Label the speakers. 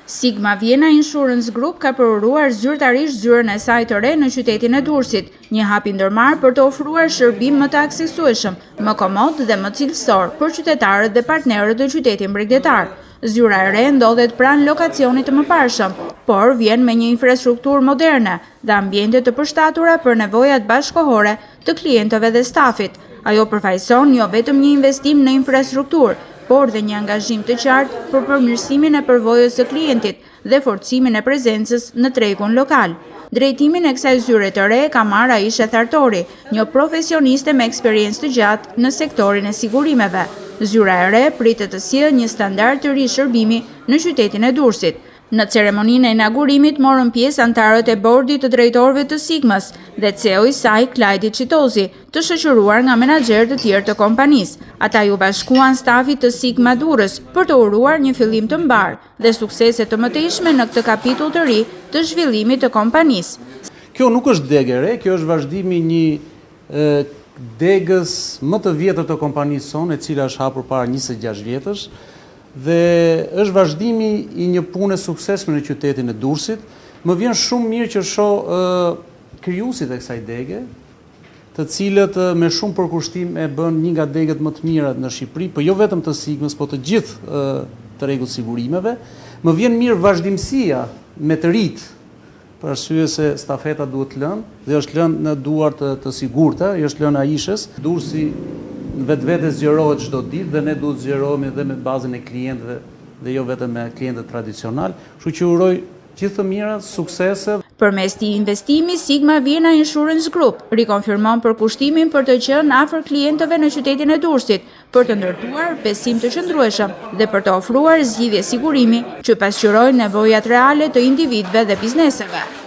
Speaker 1: Sigma Vienna Insurance Group ka përuruar zyrtarisht zyrën e saj të re në qytetin e Durrësit, një hap i ndërmarrë për të ofruar shërbim më të aksesueshëm, më komod dhe më cilësor për qytetarët dhe partnerët e qytetit mbregdetar. Zyra e re ndodhet pranë lokacionit të mëparshëm, por vjen me një infrastrukturë moderne dhe ambiente të përshtatura për nevojat bashkëkohore të klientëve dhe stafit. Ajo përfaqëson jo vetëm një investim në infrastrukturë, por dhe një angazhim të qartë për përmirësimin e përvojës së klientit dhe forcimin e prezencës në tregun lokal. Drejtimin e kësaj zyre të re ka marrë Aisha Thartori, një profesioniste me eksperiencë të gjatë në sektorin e sigurimeve. Zyra e re pritet të sjellë një standard të ri shërbimi në qytetin e Durrësit. Në ceremoninë e inaugurimit morën pjesë anëtarët e bordit të drejtorëve të Sigmas dhe CEO i saj Klajdi Çitozi, të shoqëruar nga menaxherë të tjerë të kompanisë. Ata ju bashkuan stafit të Sigma Durrës për të uruar një fillim të mbar dhe suksese të mëtejshme në këtë kapitull të ri të zhvillimit të kompanisë.
Speaker 2: Kjo nuk është degë e re, kjo është vazhdimi një degës më të vjetër të kompanisë sonë, e cila është hapur para 26 vjetësh. Dhe është vazhdimi i një pune suksesme në qytetin e Durrësit. Më vjen shumë mirë që shoh krijuesit e kësaj dege, të cilët me shumë përkushtim e bën një nga degët më të mira në Shqipëri, por jo vetëm të Sigmës, por të gjithë tregut sigurimeve. Më vjen mirë vazhdimësia me të rit, për arsye se stafeta duhet lënë dhe është lënë në duar të sigurta, është lënë Aishës. Durrësi vetë zgjerohet çdo ditë dhe ne duhet zgjerohemi edhe me bazën e klientëve dhe jo vetëm me klientët tradicional. Kështu që uroj gjithë të mira, suksese.
Speaker 1: Përmes këtij investimi, Sigma Vienna Insurance Group rikonfirmon përkushtimin për të qenë afër klientëve në qytetin e Durrësit, për të ndërtuar besim të qëndrueshëm dhe për të ofruar zgjidhje sigurimi që pasqyrojnë nevojat reale të individëve dhe bizneseve.